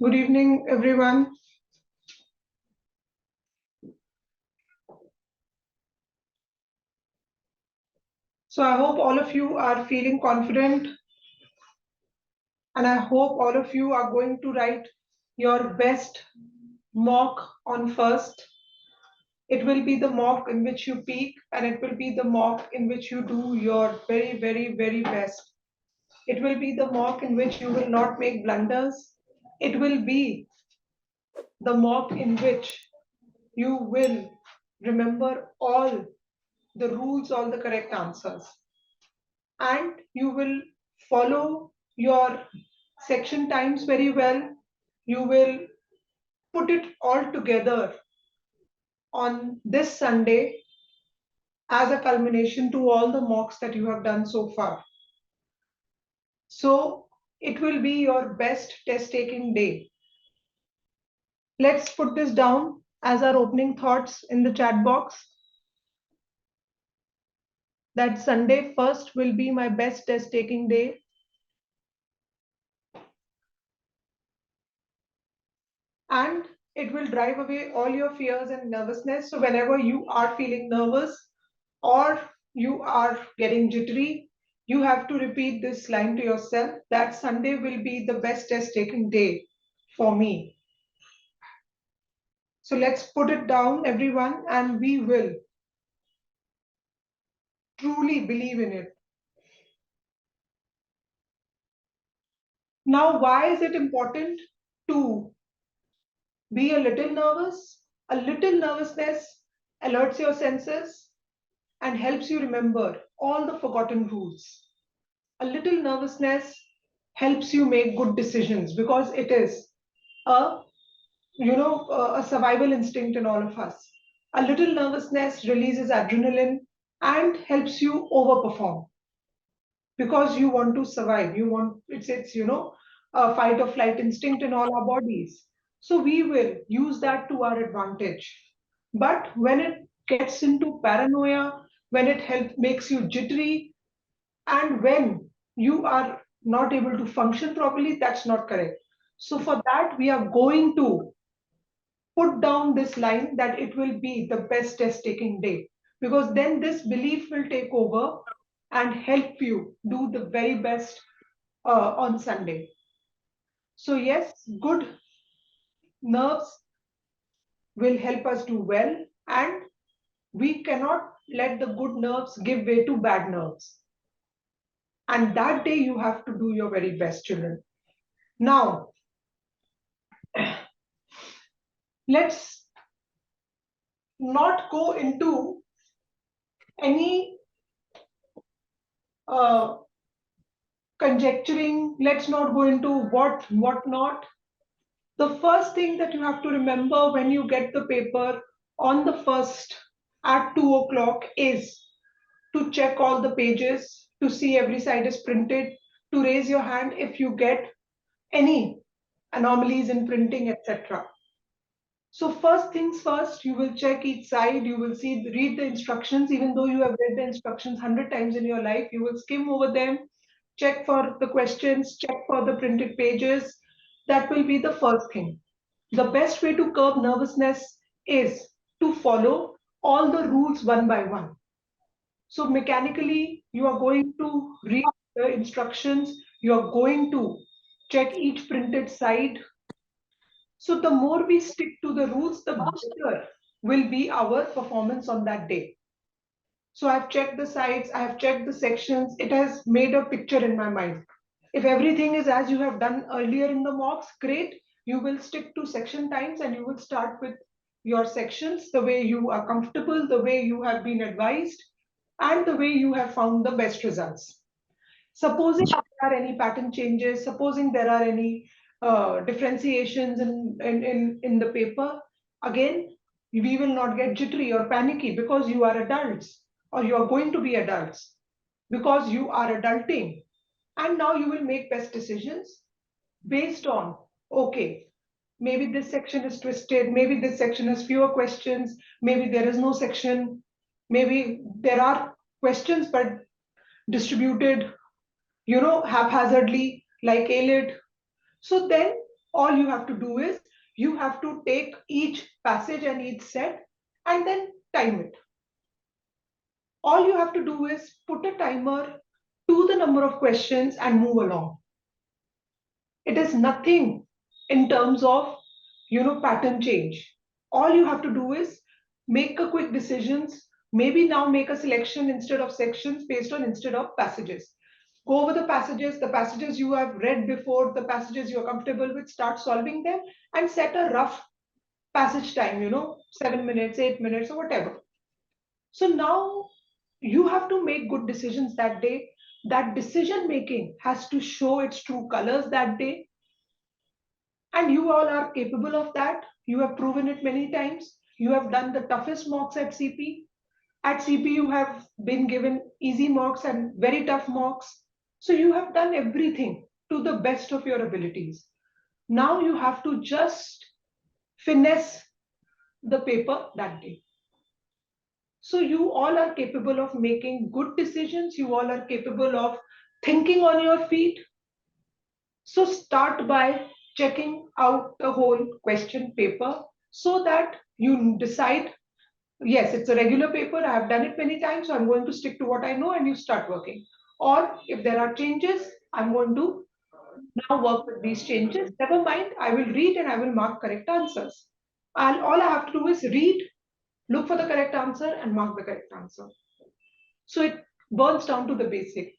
Good evening, everyone. So I hope all of you are feeling confident, and I hope all of you are going to write your best mock on first. It will be the mock in which you peak, and it will be the mock in which you do your very, very, very best. It will be the mock in which you will not make blunders. It will be the mock in which you will remember all the rules, all the correct answers, and you will follow your section times very well. You will put it all together on this Sunday as a culmination to all the mocks that you have done so far. So it will be your best test taking day. Let's put this down as our opening thoughts in the chat box. That Sunday 1st will be my best test taking day. And it will drive away all your fears and nervousness. So whenever you are feeling nervous or you are getting jittery, you have to repeat this line to yourself, that Sunday will be the best test taking day for me. So let's put it down, everyone, and we will truly believe in it. Now, why is it important to be a little nervous? A little nervousness alerts your senses and helps you remember all the forgotten rules. A little nervousness helps you make good decisions because it is a a survival instinct in all of us. A little nervousness releases adrenaline and helps you overperform because you want to survive. You want it's a fight or flight instinct in all our bodies. So we will use that to our advantage. But when it gets into paranoia, when it makes you jittery, and when you are not able to function properly, that's not correct. So for that, we are going to put down this line that it will be the best test taking day, because then this belief will take over and help you do the very best on Sunday. So yes, good nerves will help us do well, and we cannot let the good nerves give way to bad nerves. And that day you have to do your very best, children. Now, let's not go into any uh, conjecturing. Let's not go into what not. The first thing that you have to remember when you get the paper on the 1st at 2 o'clock is to check all the pages, to see every side is printed, to raise your hand if you get any anomalies in printing, etc. So first things first, you will check each side, you will read the instructions. Even though you have read the instructions 100 times in your life, you will skim over them, check for the questions, check for the printed pages. That will be the first thing. The best way to curb nervousness is to follow all the rules one by one. So mechanically, you are going to read the instructions, you are going to check each printed side. So the more we stick to the rules, the better will be our performance on that day. So I've checked the sides, I have checked the sections. It has made a picture in my mind. If everything is as you have done earlier in the mocks, great. You will stick to section times and you will start with your sections the way you are comfortable, the way you have been advised, and the way you have found the best results. Supposing there are any pattern changes, supposing there are any differentiations in the paper, again, we will not get jittery or panicky because you are adults, or you are going to be adults because you are adulting. And now you will make best decisions based on, okay, maybe this section is twisted, maybe this section has fewer questions, maybe there is no section, maybe there are questions but distributed haphazardly like ALID. So then All you have to do is you have to take each passage and each set and then time it. All you have to do is put a timer to the number of questions and move along. It is nothing in terms of, pattern change. All you have to do is make a quick decisions. Maybe now make a selection instead of sections based on instead of passages. Go over the passages you have read before, the passages you are comfortable with, start solving them and set a rough passage time, 7 minutes, 8 minutes, or whatever. So now you have to make good decisions that day. That decision making has to show its true colors that day. And you all are capable of that. You have proven it many times. You have done the toughest mocks at CP. At CP, you have been given easy mocks and very tough mocks. So you have done everything to the best of your abilities. Now you have to just finesse the paper that day. So you all are capable of making good decisions. You all are capable of thinking on your feet. So start by checking out the whole question paper so that you decide, yes, it's a regular paper. I have done it many times, so I'm going to stick to what I know, and you start working. Or if there are changes, I'm going to now work with these changes. Never mind, I will read and I will mark correct answers. All I have to do is read, look for the correct answer, and mark the correct answer. So it boils down to the basic.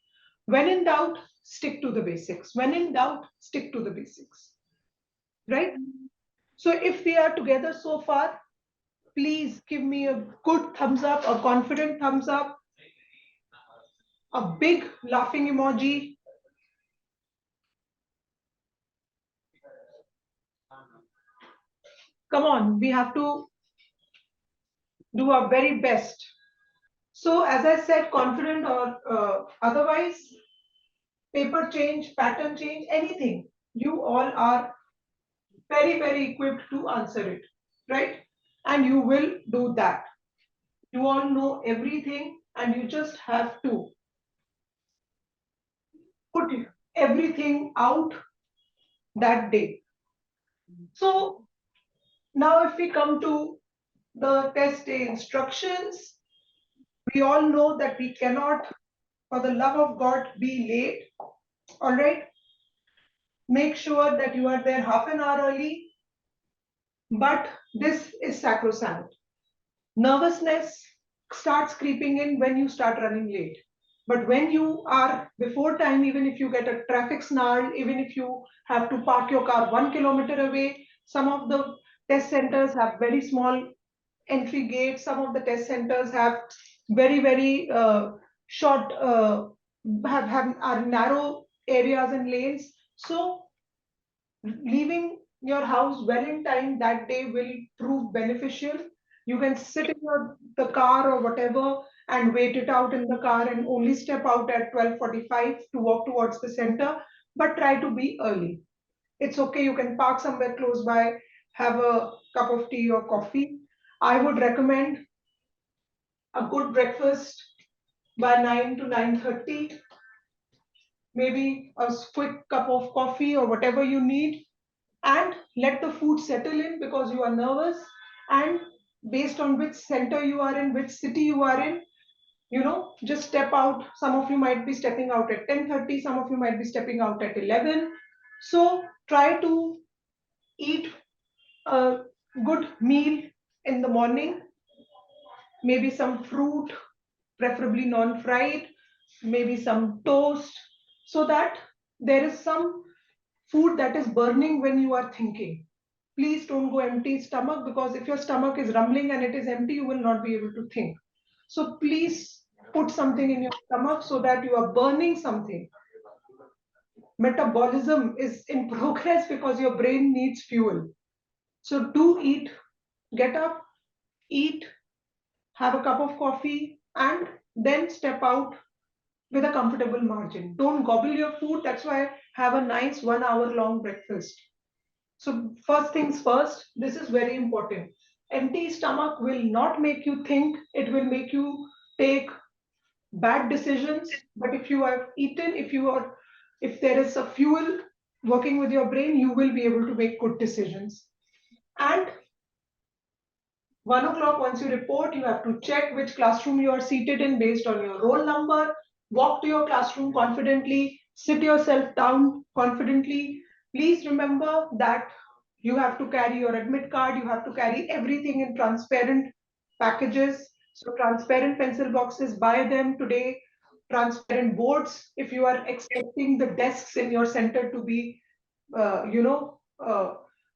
When in doubt, stick to the basics. When in doubt, stick to the basics. Right? So if we are together so far, please give me a good thumbs up, a confident thumbs up, a big laughing emoji. Come on, we have to do our very best. So as I said, confident or otherwise, paper change, pattern change, anything, you all are very, very equipped to answer it, right? And you will do that. You all know everything and you just have to put everything out that day. So now if we come to the test day instructions, we all know that we cannot, for the love of God, be late. All right. Make sure that you are there half an hour early, but this is sacrosanct. Nervousness starts creeping in when you start running late. But when you are before time, even if you get a traffic snarl, even if you have to park your car 1 kilometer away, some of the test centers have very small entry gates. Some of the test centers have very, very short, have are narrow areas and lanes. So leaving your house well in time that day will prove beneficial. You can sit in the car or whatever and wait it out in the car and only step out at 12:45 to walk towards the center, but try to be early. It's okay, you can park somewhere close by, have a cup of tea or coffee. I would recommend a good breakfast by 9 to 9:30, maybe a quick cup of coffee or whatever you need, and let the food settle in because you are nervous, and based on which center you are in, which city you are in, just step out. Some of you might be stepping out at 10:30, some of you might be stepping out at 11. So try to eat a good meal in the morning, maybe some fruit, preferably non-fried, maybe some toast, so that there is some food that is burning when you are thinking. Please don't go empty stomach, because if your stomach is rumbling and it is empty, you will not be able to think. So please put something in your stomach so that you are burning something. Metabolism is in progress because your brain needs fuel. So do eat, get up, eat, have a cup of coffee, and then step out with a comfortable margin. Don't gobble your food. That's why have a nice 1 hour long breakfast. So first things first, this is very important. Empty stomach will not make you think, it will make you take bad decisions. But if you have eaten, if there is a fuel working with your brain, you will be able to make good decisions. And 1 o'clock, once you report, you have to check which classroom you are seated in based on your roll number. Walk to your classroom confidently, sit yourself down confidently. Please remember that you have to carry your admit card, you have to carry everything in transparent packages. So, transparent pencil boxes, buy them today. Transparent boards, if you are expecting the desks in your center to be,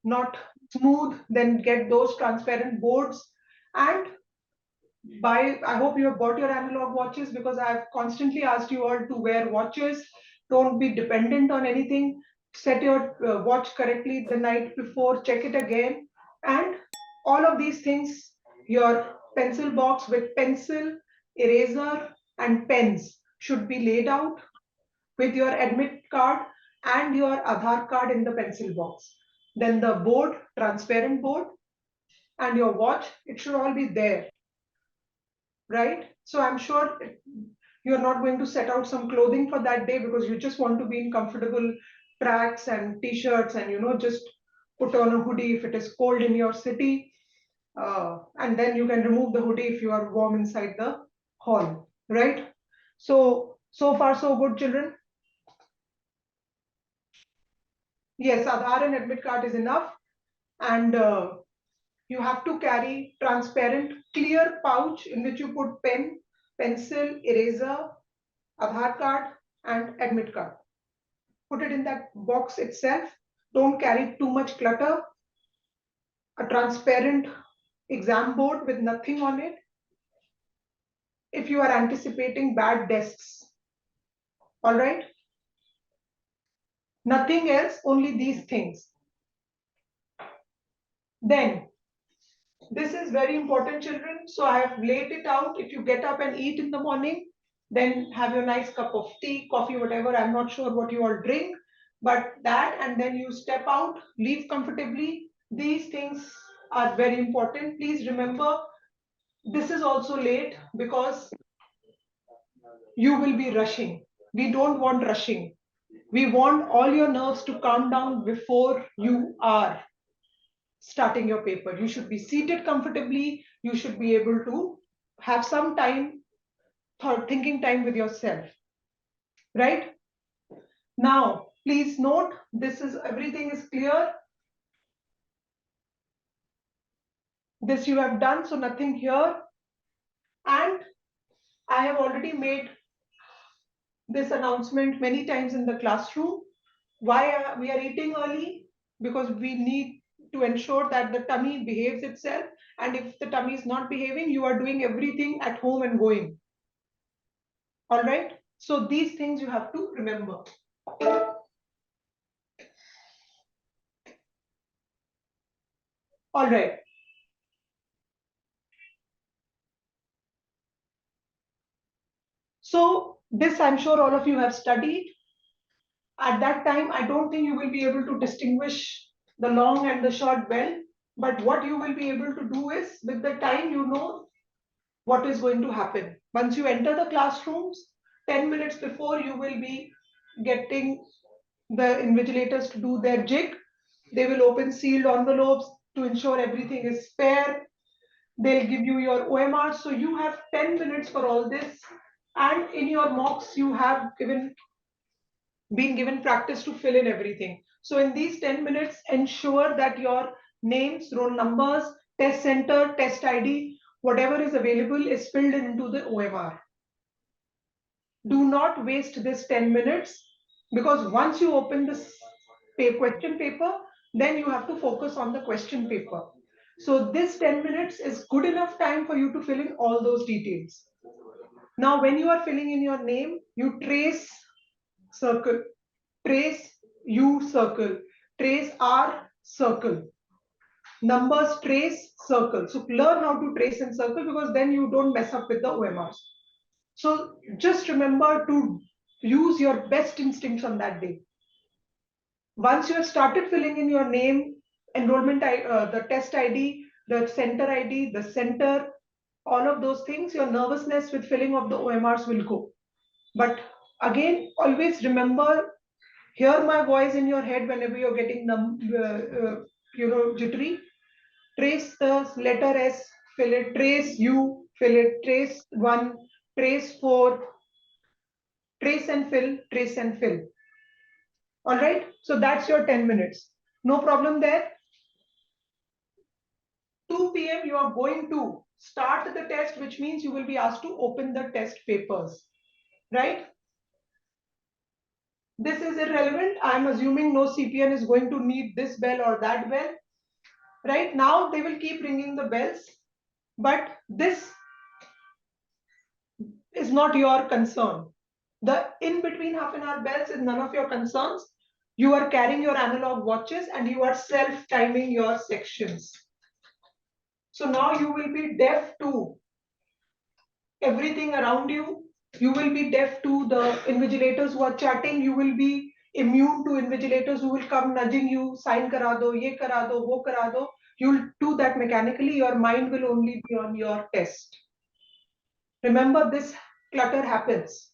not smooth, then get those transparent boards. And I hope you have bought your analog watches, because I have constantly asked you all to wear watches. Don't be dependent on anything. Set your watch correctly the night before, check it again. And all of these things, your pencil box with pencil, eraser, and pens should be laid out with your admit card and your Aadhaar card in the pencil box. Then the board, transparent board, and your watch, it should all be there, right? So I'm sure you're not going to set out some clothing for that day, because you just want to be in comfortable tracks and t-shirts, and just put on a hoodie if it is cold in your city, and then you can remove the hoodie if you are warm inside the hall, right? So far so good, children. Yes, Aadhaar and admit card is enough. And you have to carry transparent clear pouch in which you put pen, pencil, eraser, Aadhaar card, and admit card. Put it in that box itself. Don't carry too much clutter. A transparent exam board with nothing on it, if you are anticipating bad desks. All right? Nothing else, only these things. Then, this is very important, children. So I have laid it out. If you get up and eat in the morning, then have your nice cup of tea, coffee, whatever. I'm not sure what you all drink, but that, and then you step out, leave comfortably. These things are very important. Please remember, this is also late because you will be rushing. We don't want rushing. We want all your nerves to calm down before you are starting your paper. You should be seated comfortably. You should be able to have some time, thinking time with yourself, right? Now, please note, this is everything is clear. This you have done, so nothing here. And I have already made this announcement many times in the classroom. Why we are eating early? Because we need to ensure that the tummy behaves itself. And if the tummy is not behaving, you are doing everything at home and going. All right? So these things you have to remember. All right. So this I'm sure all of you have studied. At that time, I don't think you will be able to distinguish the long and the short well. But what you will be able to do is, with the time, you know what is going to happen. Once you enter the classrooms, 10 minutes before, you will be getting the invigilators to do their jig. They will open sealed envelopes to ensure everything is fair. They'll give you your OMR. So you have 10 minutes for all this. And in your mocks, you have been given practice to fill in everything. So in these 10 minutes, ensure that your names, roll numbers, test center, test ID, whatever is available is filled into the OMR. Do not waste this 10 minutes, because once you open this question paper, then you have to focus on the question paper. So this 10 minutes is good enough time for you to fill in all those details. Now, when you are filling in your name, you trace circle, trace U circle, trace R circle, numbers trace circle. So learn how to trace and circle, because then you don't mess up with the OMRs. So just remember to use your best instincts on that day. Once you have started filling in your name, enrollment, the test ID, the center ID, the center, all of those things, your nervousness with filling of the OMRs will go. But again, always remember Hear my voice in your head whenever you're getting jittery. Trace the letter S, fill it. Trace U, fill it. Trace 1, trace 4, trace and fill, trace and fill. All right. So that's your 10 minutes. No problem there. 2 p.m. you are going to start the test, which means you will be asked to open the test papers. Right? This is irrelevant. I'm assuming no CPN is going to need this bell or that bell. Right now, they will keep ringing the bells, but this is not your concern. The in between half an hour bells is none of your concerns. You are carrying your analog watches and you are self timing your sections. So now you will be deaf to everything around you. You will be deaf to the invigilators who are chatting. You will be immune to invigilators who will come nudging you, sign kara do, ye kara do, wo kara do. You'll do that mechanically. Your mind will only be on your test. Remember, this clutter happens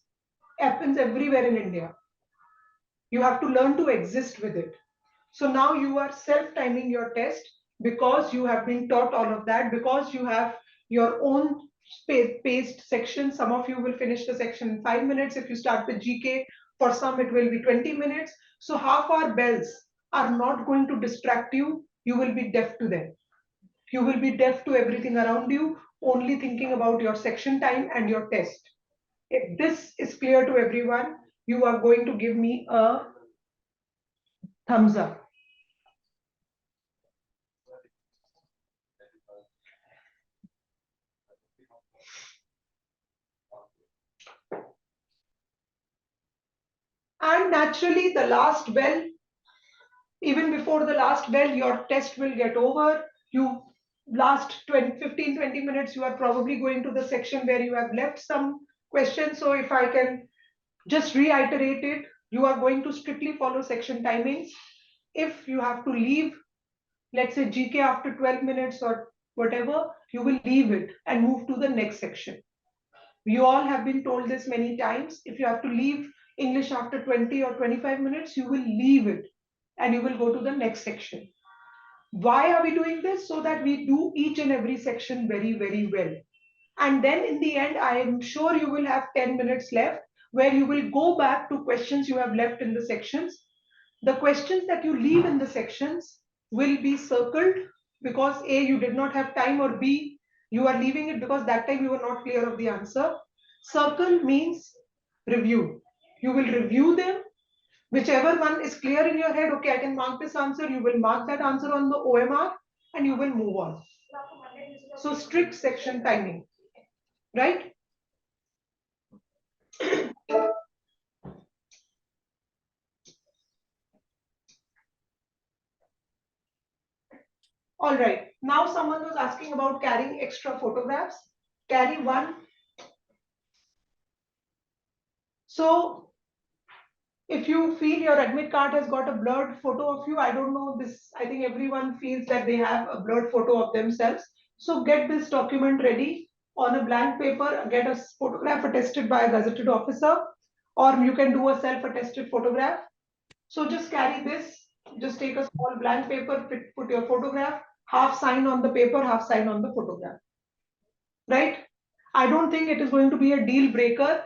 everywhere in India. You have to learn to exist with it. So now you are self-timing your test because you have been taught all of that, because you have your own paced section. Some of you will finish the section in 5 minutes. If you start with GK, for some it will be 20 minutes. So half-hour bells are not going to distract you. You will be deaf to them. You will be deaf to everything around you, only thinking about your section time and your test. If this is clear to everyone, you are going to give me a thumbs up. And naturally, the last bell, even before the last bell, your test will get over. You last 15-20 minutes, you are probably going to the section where you have left some questions. So if I can just reiterate it, you are going to strictly follow section timings. If you have to leave, let's say GK after 12 minutes or whatever, you will leave it and move to the next section. You all have been told this many times. If you have to leave English after 20 or 25 minutes, you will leave it and you will go to the next section. Why are we doing this? So that we do each and every section very, very well. And then in the end, I am sure you will have 10 minutes left where you will go back to questions you have left in the sections. The questions that you leave in the sections will be circled because A, you did not have time, or B, you are leaving it because that time you were not clear of the answer. Circle means review. You will review them. Whichever one is clear in your head, okay, I can mark this answer, you will mark that answer on the OMR and you will move on. So strict section timing, right? All right. Now someone was asking about carrying extra photographs. Carry one. So if you feel your admit card has got a blurred photo of you, I don't know this, I think everyone feels that they have a blurred photo of themselves. So get this document ready on a blank paper, get a photograph attested by a gazetted officer, or you can do a self-attested photograph. So just carry this, just take a small blank paper, put your photograph, half sign on the paper, half sign on the photograph, right? I don't think it is going to be a deal breaker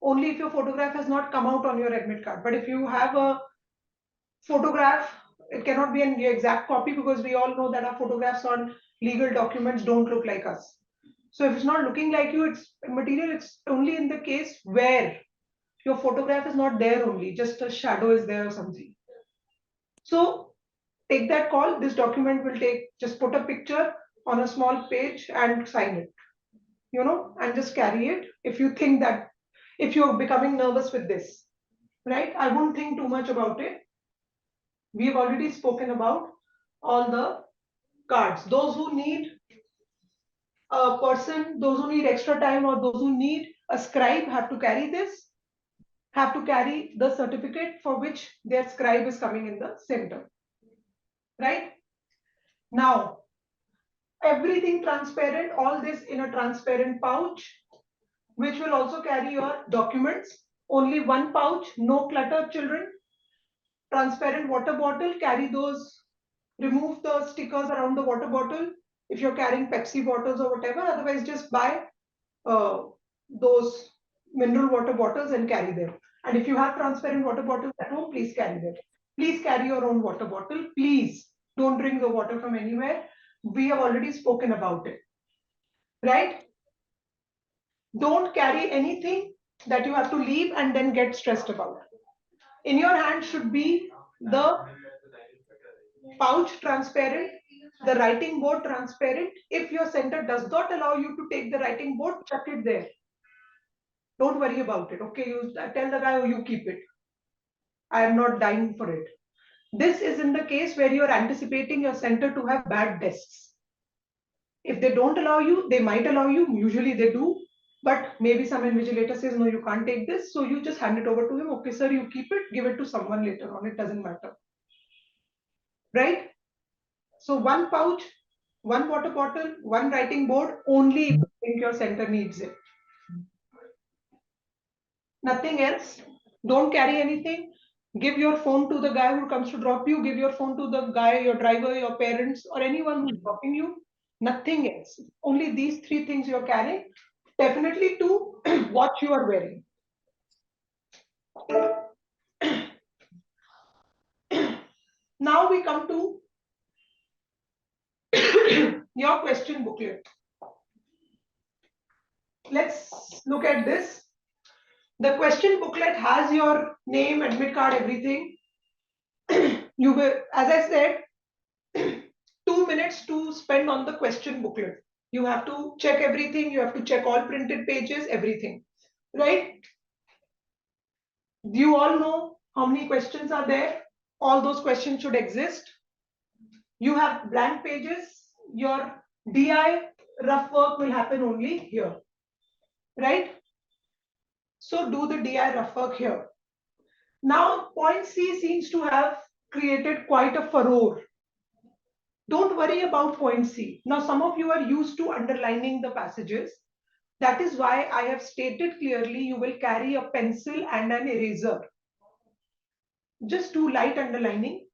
only if your photograph has not come out on your admit card. But if you have a photograph, it cannot be an exact copy because we all know that our photographs on legal documents don't look like us. So if it's not looking like you, it's material. It's only in the case where your photograph is not there only, just a shadow is there or something. So take that call. This document will take, just put a picture on a small page and sign it, and just carry it. If you think that, if you're becoming nervous with this, right? I won't think too much about it. We've already spoken about all the cards. Those who need a person, those who need extra time, or those who need a scribe have to carry this, have to carry the certificate for which their scribe is coming in the center, right? Now, everything transparent, all this in a transparent pouch, which will also carry your documents. Only one pouch, no clutter, children. transparent water bottle, carry those, remove the stickers around the water bottle if you're carrying Pepsi bottles or whatever. Otherwise, just buy those mineral water bottles and carry them. And if you have transparent water bottles at home, please carry them. Please carry your own water bottle. Please don't drink the water from anywhere. We have already spoken about it, right? Don't carry anything that you have to leave and then get stressed about. In your hand should be the pouch transparent, the writing board transparent. If your center does not allow you to take the writing board, chuck it there. Don't worry about it. Okay, you tell the guy, oh, you keep it. I am not dying for it. This is in the case where you're anticipating your center to have bad desks. If they don't allow you, they might allow you. Usually they do. But maybe some invigilator says, no, you can't take this. So you just hand it over to him. Okay, sir, you keep it. Give it to someone later on. It doesn't matter. Right? So one pouch, one water bottle, one writing board, only if you think your center needs it. Nothing else. Don't carry anything. Give your phone to the guy who comes to drop you. Give your phone to the guy, your driver, your parents, or anyone who's dropping you. Nothing else. Only these three things you're carrying. Definitely two, what you are wearing. Now we come to your question booklet. Let's look at this. The question booklet has your name, admit card, everything. You will, as I said, 2 minutes to spend on the question booklet. You have to check everything. You have to check all printed pages, everything, right? You all know how many questions are there. All those questions should exist. You have blank pages. Your DI rough work will happen only here, right? So do the DI rough work here. Now, point C seems to have created quite a furore. Don't worry about point C. Now, some of you are used to underlining the passages. That is why I have stated clearly you will carry a pencil and an eraser. Just do light underlining.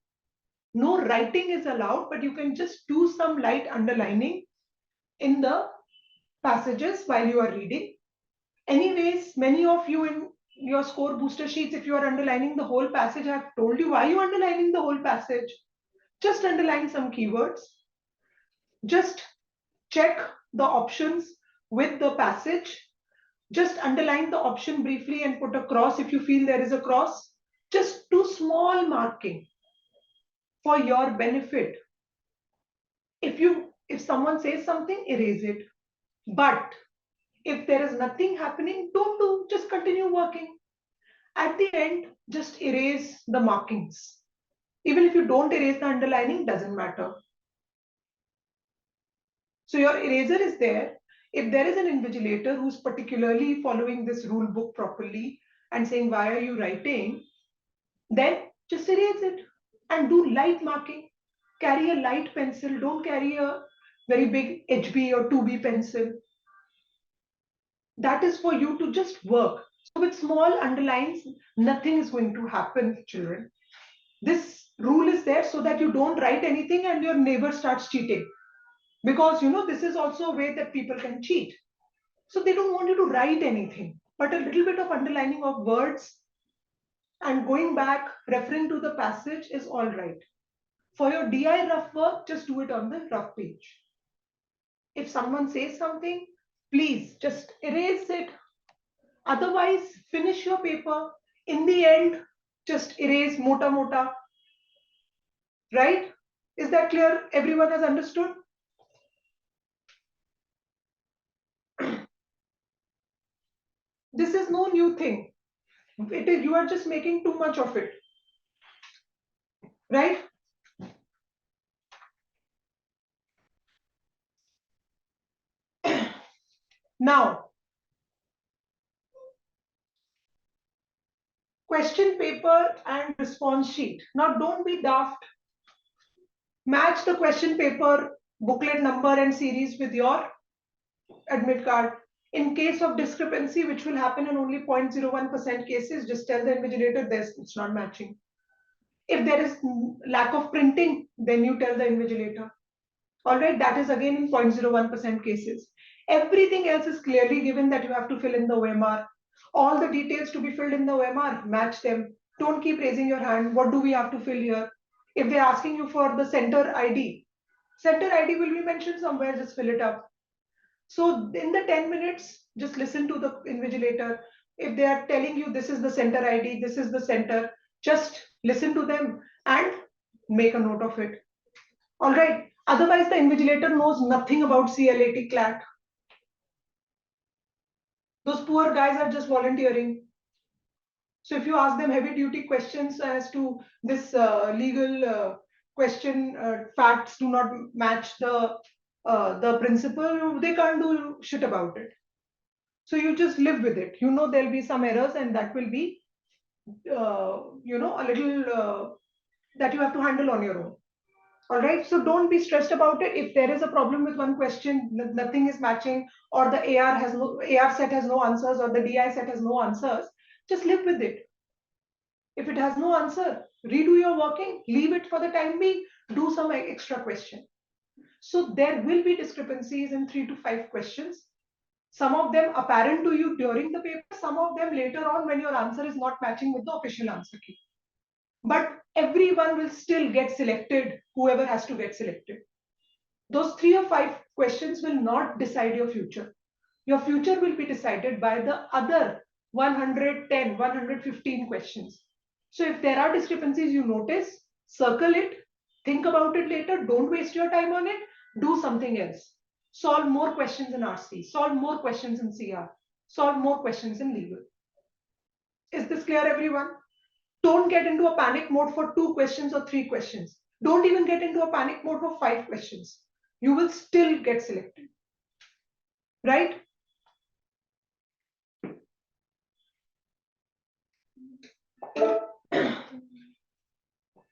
No writing is allowed, but you can just do some light underlining in the passages while you are reading. Anyways, many of you in your score booster sheets, if you are underlining the whole passage, I have told you why you are underlining the whole passage. Just underline some keywords. Just check the options with the passage. Just underline the option briefly and put a cross if you feel there is a cross. Just do small marking for your benefit. If someone says something, erase it. But if there is nothing happening, don't do, just continue working. At the end, just erase the markings. Even if you don't erase the underlining, doesn't matter. So your eraser is there. If there is an invigilator who's particularly following this rule book properly and saying, why are you writing? Then just erase it and do light marking. Carry a light pencil. Don't carry a very big HB or 2B pencil. That is for you to just work. So with small underlines, nothing is going to happen, children. This rule is there so that you don't write anything and your neighbor starts cheating. Because this is also a way that people can cheat. So they don't want you to write anything, but a little bit of underlining of words and going back, referring to the passage is all right. For your DI rough work, just do it on the rough page. If someone says something, please just erase it. Otherwise, finish your paper. In the end, just erase mota mota. Right? Is that clear? Everyone has understood? This is no new thing. You are just making too much of it. Right? Now, question paper and response sheet. Now, don't be daft. Match the question paper booklet number and series with your admit card. In case of discrepancy, which will happen in only 0.01% cases, just tell the invigilator this, it's not matching. If there is lack of printing, then you tell the invigilator. All right, that is again in 0.01% cases. Everything else is clearly given that you have to fill in the OMR. All the details to be filled in the OMR, match them. Don't keep raising your hand. What do we have to fill here? If they're asking you for the center ID will be mentioned somewhere, just fill it up. So in the 10 minutes, just listen to the invigilator. If they are telling you this is the center ID, this is the center, just listen to them and make a note of it. All right. Otherwise, the invigilator knows nothing about CLAT CLAT. Those poor guys are just volunteering. So if you ask them heavy duty questions as to this legal question, facts do not match the principle, they can't do shit about it. So you just live with it. You know there'll be some errors, and that will be, a little that you have to handle on your own. All right, so don't be stressed about it. If there is a problem with one question, nothing is matching, or the AR set has no answers, or the DI set has no answers, just live with it. If it has no answer, redo your working, leave it for the time being, do some extra question. So there will be discrepancies in 3 to 5 questions. Some of them apparent to you during the paper, some of them later on when your answer is not matching with the official answer key. But everyone will still get selected, whoever has to get selected. Those 3 or 5 questions will not decide your future. Your future will be decided by the other 110, 115 questions. So if there are discrepancies you notice, circle it, think about it later, don't waste your time on it, do something else. Solve more questions in RC, solve more questions in CR, solve more questions in legal. Is this clear, everyone? Don't get into a panic mode for 2 questions or 3 questions. Don't even get into a panic mode for 5 questions. You will still get selected. Right?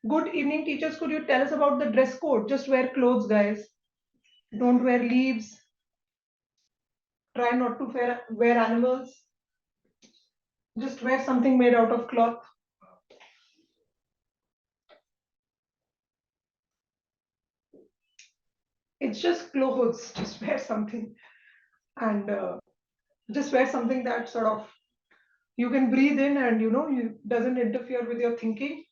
Good evening, teachers. Could you tell us about the dress code? Just wear clothes, guys. Don't wear leaves. Try not to wear animals. Just wear something made out of cloth. It's just clothes. Just wear something. And just wear something that sort of you can breathe in, and it doesn't interfere with your thinking.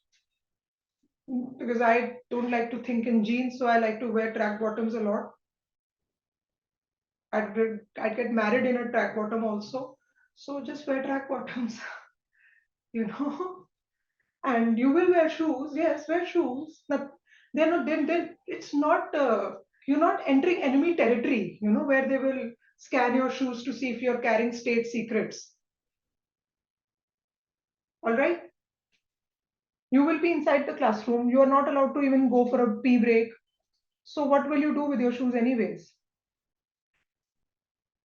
Because I don't like to think in jeans, so I like to wear track bottoms a lot. I'd get married in a track bottom also. So just wear track bottoms, you know. And you will wear shoes. Yes, wear shoes. But they're not. Then it's not. You're not entering enemy territory. Where they will scan your shoes to see if you're carrying state secrets. All right. You will be inside the classroom. You are not allowed to even go for a pee break. So what will you do with your shoes anyways?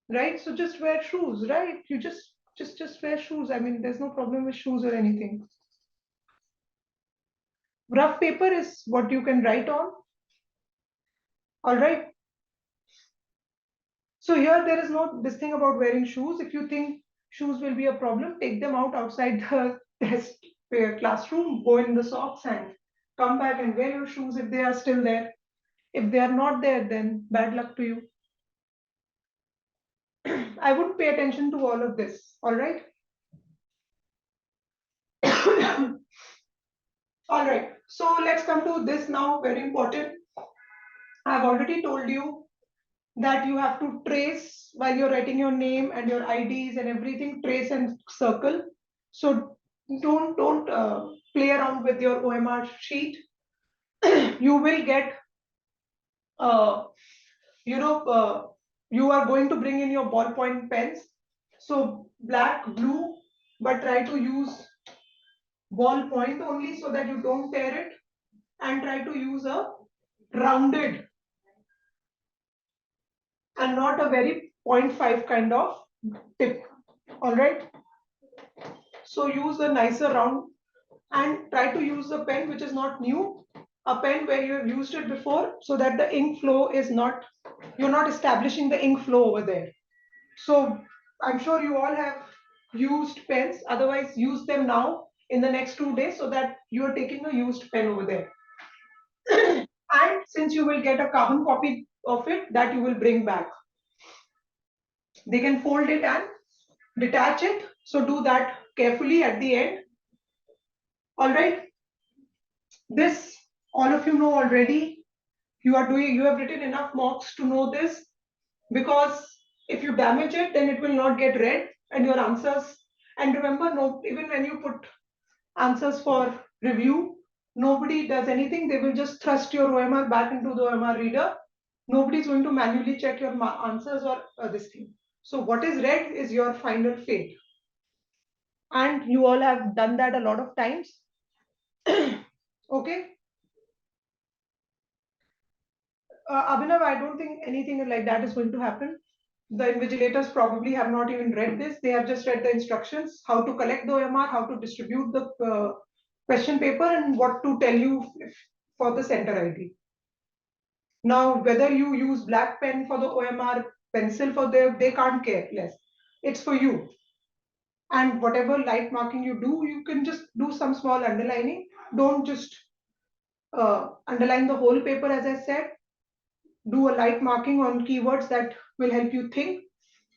Right? So just wear shoes, right? You just wear shoes. I mean, there's no problem with shoes or anything. Rough paper is what you can write on. All right. So here there is no this thing about wearing shoes. If you think shoes will be a problem, take them out outside the test classroom, go in the socks and come back and wear your shoes if they are still there. If they are not there, then bad luck to you. I wouldn't pay attention to all of this. All right. All right. So let's come to this now. Very important. I've already told you that you have to trace while you're writing your name and your IDs and everything, trace and circle. So don't play around with your OMR sheet. You will get, uh, you are going to bring in your ballpoint pens. So black, blue, but try to use ballpoint only so that you don't tear it, and try to use a rounded and not a very 0.5 kind of tip. All right. So use a nicer round and try to use a pen which is not new, a pen where you have used it before, so that the ink flow is not, you're not establishing the ink flow over there. So I'm sure you all have used pens, otherwise use them now. in the next 2 days so that you are taking a used pen over there. And since you will get a carbon copy of it, that you will bring back. They can fold it and detach it. So do that carefully at the end. All right. This all of you know already. You have written enough mocks to know this, because if you damage it, then it will not get read and your answers. And remember, no, even when you put answers for review, nobody does anything. They will just thrust your OMR back into the OMR reader. Nobody's going to manually check your answers or this thing. So what is read is your final fate. And you all have done that a lot of times. Okay. Abhinav, I don't think anything like that is going to happen. The invigilators probably have not even read this. They have just read the instructions, how to collect the OMR, how to distribute the question paper, and what to tell you for the center ID. Now, whether you use black pen for the OMR, pencil for they can't care less. It's for you. And whatever light marking you do, you can just do some small underlining. Don't just underline the whole paper, as I said. Do a light marking on keywords that will help you think.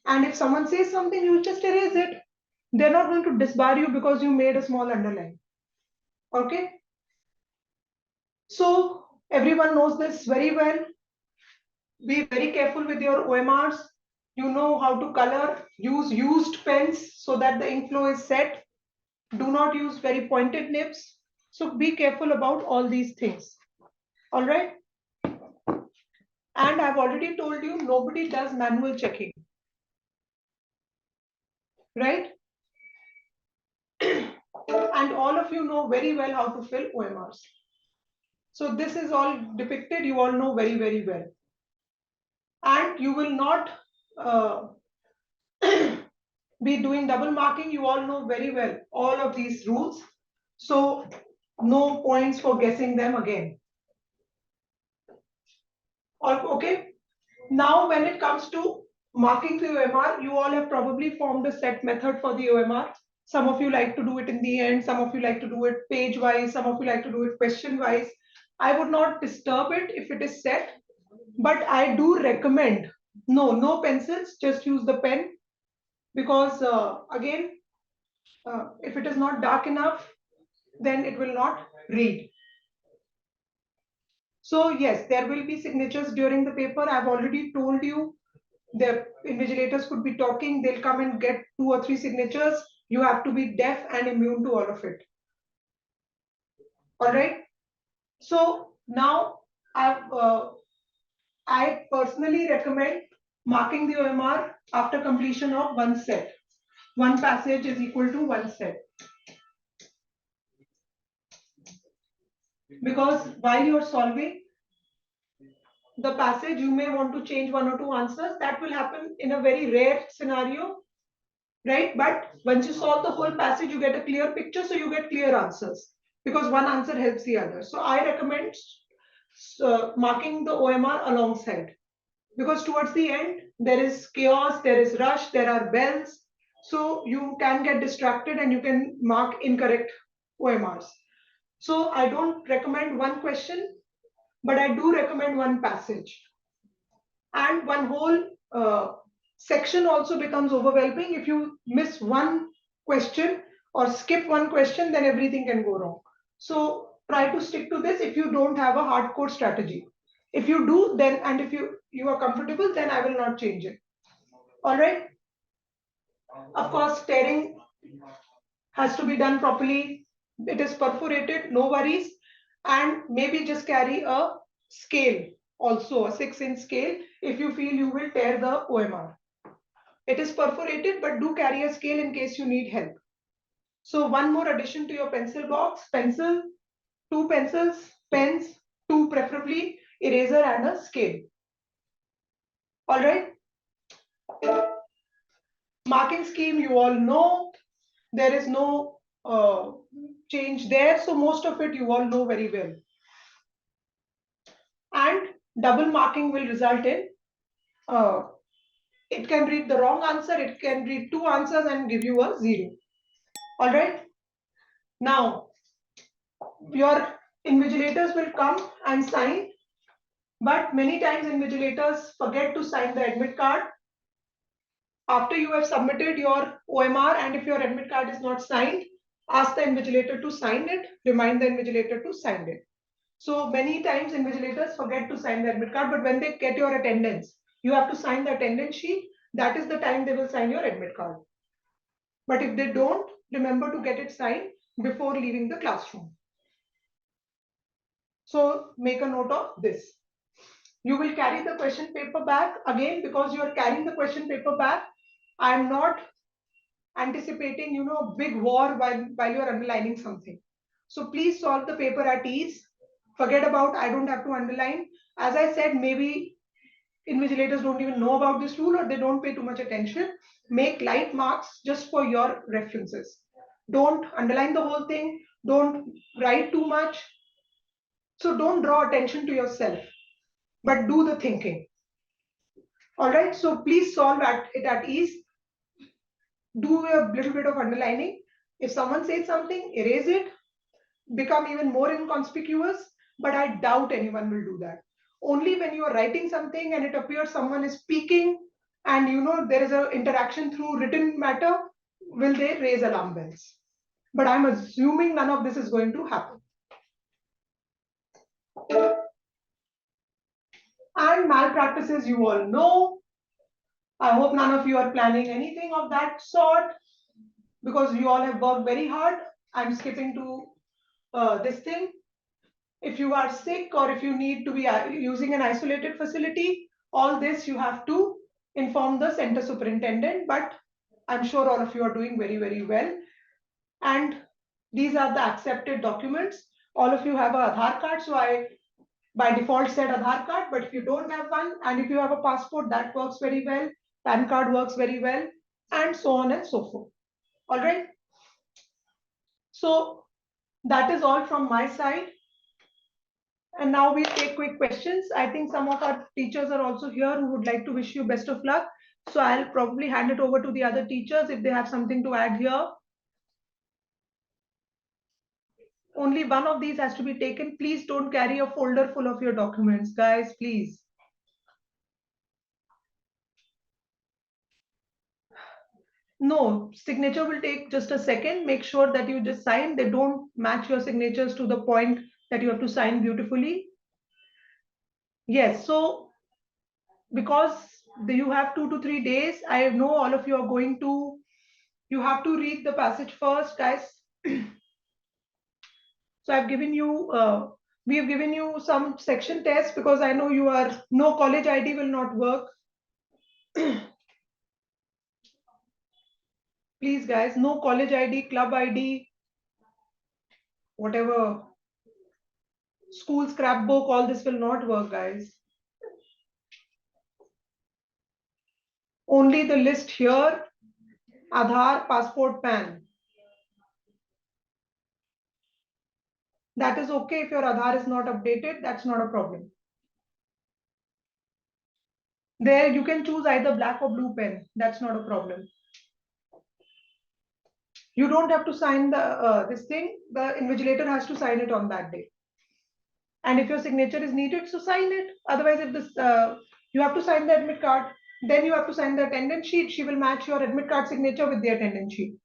And if someone says something, you just erase it. They're not going to disbar you because you made a small underline. Okay. So everyone knows this very well. Be very careful with your OMRs. You know how to color. Use used pens so that the ink flow is set. Do not use very pointed nibs. So be careful about all these things. All right. And I've already told you, nobody does manual checking. Right? And all of you know very well how to fill OMRs. So this is all depicted, you all know very, very well. And you will not be doing double marking. You all know very well all of these rules. So no points for guessing them again. Okay. Now when it comes to marking the OMR, you all have probably formed a set method for the OMR. Some of you like to do it in the end. Some of you like to do it page wise. Some of you like to do it question wise. I would not disturb it if it is set, but I do recommend no pencils, just use the pen, because again, if it is not dark enough, then it will not read. So yes, there will be signatures during the paper. I've already told you the invigilators could be talking, they'll come and get 2 or 3 signatures. You have to be deaf and immune to all of it. All right. So now I personally recommend marking the OMR after completion of one set. One passage is equal to one set. Because while you're solving the passage, you may want to change 1 or 2 answers. That will happen in a very rare scenario, right? But once you solve the whole passage, you get a clear picture, so you get clear answers, because one answer helps the other. So I recommend marking the OMR alongside, because towards the end, there is chaos, there is rush, there are bells. So you can get distracted and you can mark incorrect OMRs. So I don't recommend one question, but I do recommend one passage. And one whole section also becomes overwhelming. If you miss one question or skip one question, then everything can go wrong. So try to stick to this if you don't have a hardcore strategy. If you do, then, and if you are comfortable, then I will not change it. All right. Of course, tearing has to be done properly. It is perforated, no worries. And maybe just carry a scale, also a 6-inch scale, if you feel you will tear the OMR. It is perforated, but do carry a scale in case you need help. So one more addition to your pencil box: pencil, 2 pencils, pens, 2 preferably, eraser and a scale. All right. Marking scheme, you all know. There is no change there. So most of it you all know very well. And double marking will result in, it can read the wrong answer, it can read 2 answers and give you a 0. All right. Now, your invigilators will come and sign, but many times invigilators forget to sign the admit card. After you have submitted your OMR, and if your admit card is not signed, ask the invigilator to sign it, remind the invigilator to sign it. So many times invigilators forget to sign the admit card, but when they get your attendance, you have to sign the attendance sheet. That is the time they will sign your admit card. But if they don't, remember to get it signed before leaving the classroom. So make a note of this. You will carry the question paper back. Again, because you are carrying the question paper back, I am not anticipating, a big war while you are underlining something. So please solve the paper at ease. Forget about I don't have to underline. As I said, maybe invigilators don't even know about this rule or they don't pay too much attention. Make light marks just for your references. Don't underline the whole thing. Don't write too much. So don't draw attention to yourself, but do the thinking. All right. So please solve it at ease. Do a little bit of underlining. If someone says something, erase it. Become even more inconspicuous. But I doubt anyone will do that. Only when you are writing something and it appears someone is speaking and there is an interaction through written matter, will they raise alarm bells. But I'm assuming none of this is going to happen. And malpractices, you all know. I hope none of you are planning anything of that sort because you all have worked very hard. I'm skipping to this thing. If you are sick or if you need to be using an isolated facility, all this you have to inform the center superintendent. But I'm sure all of you are doing very, very well. And these are the accepted documents. All of you have a Aadhaar card. So I by default said Aadhaar card, but if you don't have one and if you have a passport, that works very well. PAN card works very well, and so on and so forth. All right. So that is all from my side. And now we'll take quick questions. I think some of our teachers are also here who would like to wish you best of luck. So I'll probably hand it over to the other teachers if they have something to add here. Only one of these has to be taken. Please don't carry a folder full of your documents, guys, please. No, signature will take just a second. Make sure that you just sign. They don't match your signatures to the point that you have to sign beautifully. Yes, so because you have 2 to 3 days, I know all of you are going to, you have to read the passage first, guys. So I've given you, we have given you some section tests because I know you are, no college ID will not work. Please guys, no college ID, club ID, whatever, school scrapbook, all this will not work, guys. Only the list here, Aadhaar, passport, PAN. That is okay if your Aadhaar is not updated, that's not a problem. There you can choose either black or blue pen, that's not a problem. You don't have to sign the this thing, the invigilator has to sign it on that day. And if your signature is needed, so sign it. Otherwise, if this you have to sign the admit card, then you have to sign the attendance sheet. She will match your admit card signature with the attendance sheet.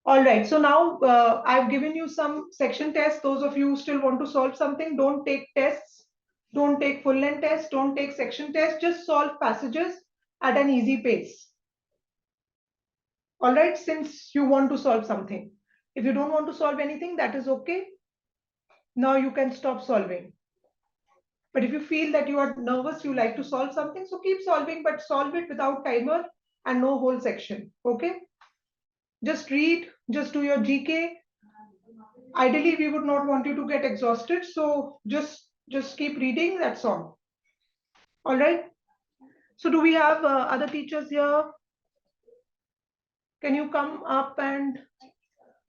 All right, so now I've given you some section tests. Those of you who still want to solve something, don't take tests, don't take full length tests, don't take section tests, just solve passages at an easy pace. All right, since you want to solve something. If you don't want to solve anything, that is okay. Now you can stop solving. But if you feel that you are nervous, you like to solve something, so keep solving, but solve it without timer and no whole section. Okay? Just read, just do your GK. Ideally, we would not want you to get exhausted, so just keep reading, that's all. All right? So do we have other teachers here? Can you come up and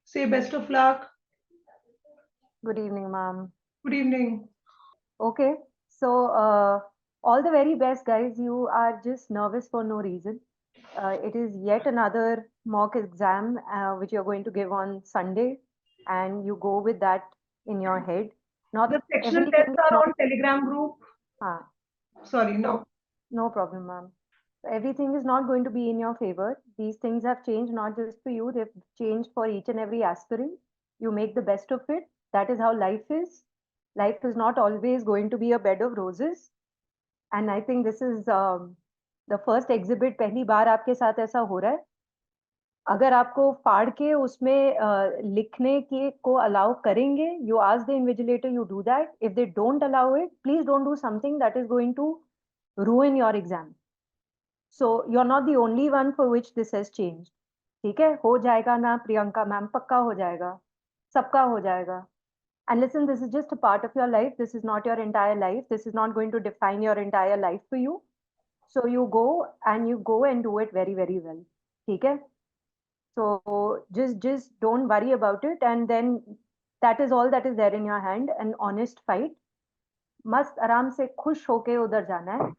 say best of luck? Good evening, ma'am. Good evening. Okay, so all the very best, guys. You are just nervous for no reason. It is yet another mock exam which you're going to give on Sunday, and you go with that in your head. Not The sectional everything tests is are not. on Telegram group. Uh, Sorry, so no. no problem, ma'am. Everything is not going to be in your favor. These things have changed not just for you; they've changed for each and every aspirant. You make the best of it. That is how life is. Life is not always going to be a bed of roses. And I think this is the first exhibit. पहली बार आपके साथ ऐसा हो रहा है. अगर आपको फाड़ के उसमें लिखने के को अलाउ करेंगे, you ask the invigilator, you do that. If they don't allow it, please don't do something that is going to ruin your exam. So you're not the only one for which this has changed. ठीक है, हो जाएगा ना Priyanka ma'am, पक्का हो जाएगा, सबका हो जाएगा. And listen, this is just a part of your life. This is not your entire life. This is not going to define your entire life for you. So you go and do it very, very well. ठीक है? So just don't worry about it, and then that is all that is there in your hand. An honest fight. मस्त आराम से खुश होके उधर जाना है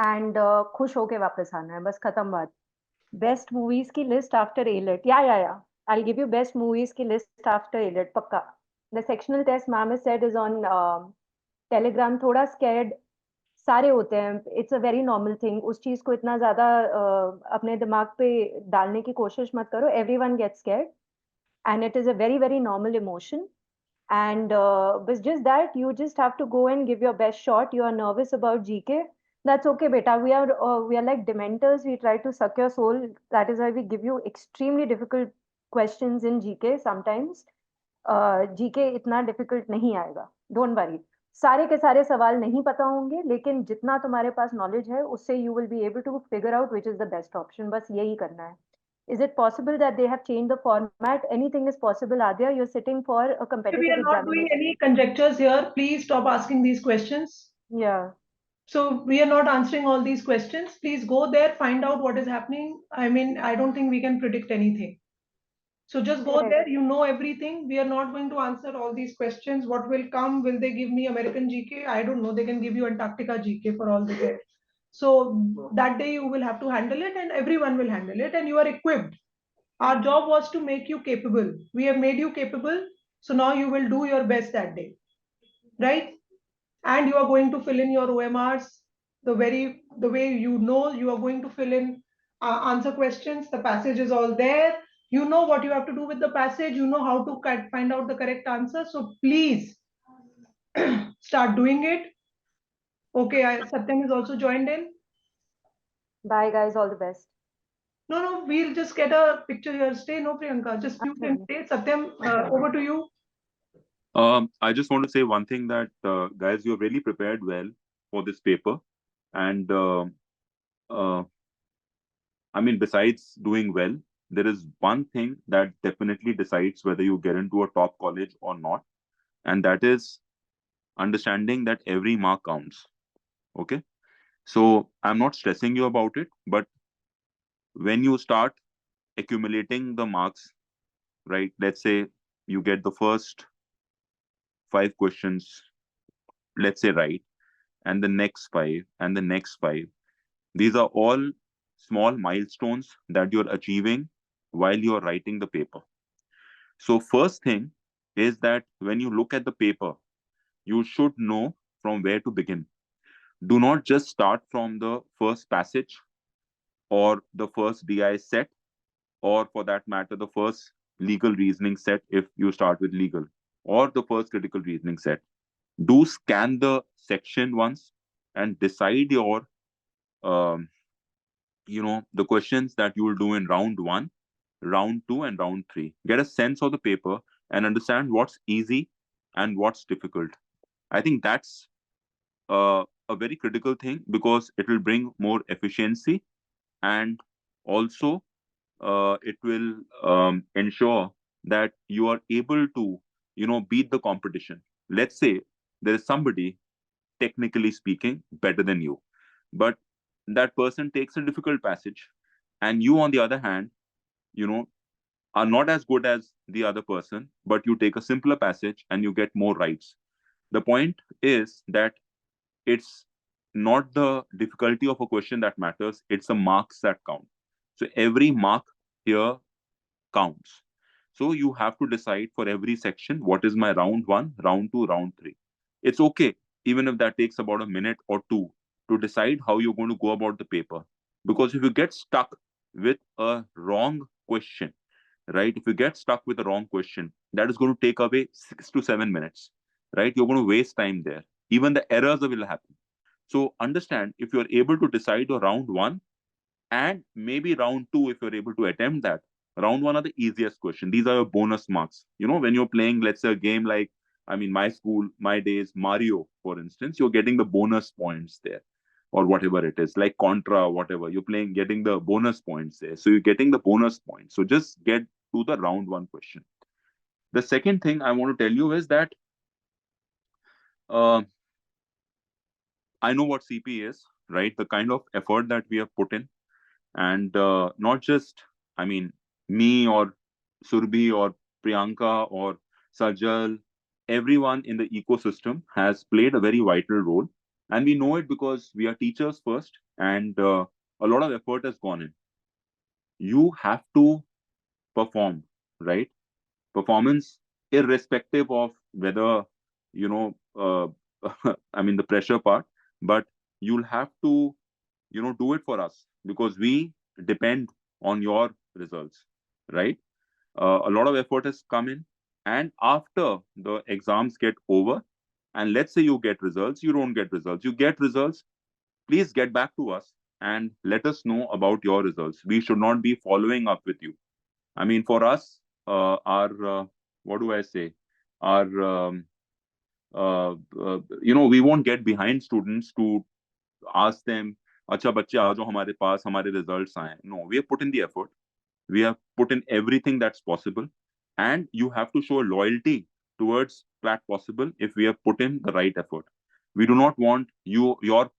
एंड खुश होके वापस आना है, बस खत्म बात. बेस्ट मूवीज की लिस्ट आफ्टर एलेट. या I'll give you best movies की list after एलेट पक्का. The sectional test ma'am has said is on Telegram. थोड़ा scared सारे होते हैं. It's a very normal thing. उस चीज को इतना ज्यादा अपने दिमाग पे डालने की कोशिश मत करो. Everyone gets scared and it is a very, very normal emotion. And but just that you just have to go and give your best shot. You are nervous about GK. That's okay, beta. We are like dementors. We try to suck your soul. That is why we give you extremely difficult questions in GK sometimes. GK इतना difficult नहीं आएगा. Don't worry. सारे के सारे सवाल नहीं पता होंगे, लेकिन जितना तुम्हारे पास नॉलेज है उससे you will be able to figure out which is the best option. बस यही करना है. Is it possible that they have changed the format? Anything is possible, Adya. You're sitting for a We competitive are not doing examination. any conjectures here. Please stop asking these questions. Yeah. So we are not answering all these questions. Please go there, find out what is happening. I mean, I don't think we can predict anything. So just go Correct. there, you know everything. We are not going to answer all these questions. What will come? Will they give me American GK? I don't know. They can give you Antarctica GK for all they care. So that day you will have to handle it and everyone will handle it and you are equipped. Our job was to make you capable. We have made you capable. So now you will do your best that day, right? And you are going to fill in your OMRs the way you are going to fill in answer questions. The passage is all there. You know what you have to do with the passage. You know how to find out the correct answer. So please start doing it. Okay, Satyam is also joined in. Bye, guys. All the best. No, we'll just get a picture here. Stay, no, Priyanka. Just you can stay. Satyam, over to you. I just want to say one thing that, guys, you're really prepared well for this paper. And uh, I mean, besides doing well, there is one thing that definitely decides whether you get into a top college or not. And that is understanding that every mark counts. Okay. So I'm not stressing you about it, but when you start accumulating the marks, right? Let's say you get the first 5 questions, let's say right, and the next five, and the next five. These are all small milestones that you're achieving while you're writing the paper. So, first thing is that when you look at the paper, you should know from where to begin. Do not just start from the first passage or the first DI set, or for that matter, the first legal reasoning set if you start with legal, or the first critical reasoning set. Do scan the section once and decide your um, the questions that you will do in round 1, round 2, and round 3. Get a sense of the paper and understand what's easy and what's difficult. I think that's a very critical thing, because it will bring more efficiency, and also it will ensure that you are able to beat the competition. Let's say there is somebody, technically speaking, better than you, but that person takes a difficult passage, and you, on the other hand, you know are not as good as the other person, but you take a simpler passage and you get more rights. The point is that it's not the difficulty of a question that matters, it's the marks that count. So every mark here counts. So you have to decide for every section what is my round one, round two, round three. It's okay, even if that takes about a minute or two to decide how you're going to go about the paper. Because if you get stuck with a wrong question, right? If you get stuck with a wrong question, that is going to take away 6 to 7 minutes, right? You're going to waste time there. Even the errors will happen. So understand, if you're able to decide a round one and maybe round two, if you're able to attempt that, round one are the easiest question. These are your bonus marks. When you're playing, let's say, a game like, my school, my days, Mario, for instance, you're getting the bonus points there, or whatever it is, like Contra, whatever you're playing, getting the bonus points there. So you're getting the bonus points. So just get to the round one question. The second thing I want to tell you is that uh, I know what CP is, right? The kind of effort that we have put in, and not just, I mean, me or Surbhi or Priyanka or Sajal, everyone in the ecosystem has played a very vital role, and we know it because we are teachers first, and a lot of effort has gone in. You have to perform, right? Performance, irrespective of whether, you know uh, the pressure part, but you'll have to, do it for us, because we depend on your results, right? A lot of effort has come in, and after the exams get over, and let's say you get results, you don't get results, you get results, please get back to us and let us know about your results. We should not be following up with you. For us, our what do I say? Our we won't get behind students to ask them, "Acha bachche aa jao hamare paas, hamare results aaye." No, we have put in the effort. We have put in everything that's possible, and you have to show loyalty towards CLAT Possible if we have put in the right effort. We do not want your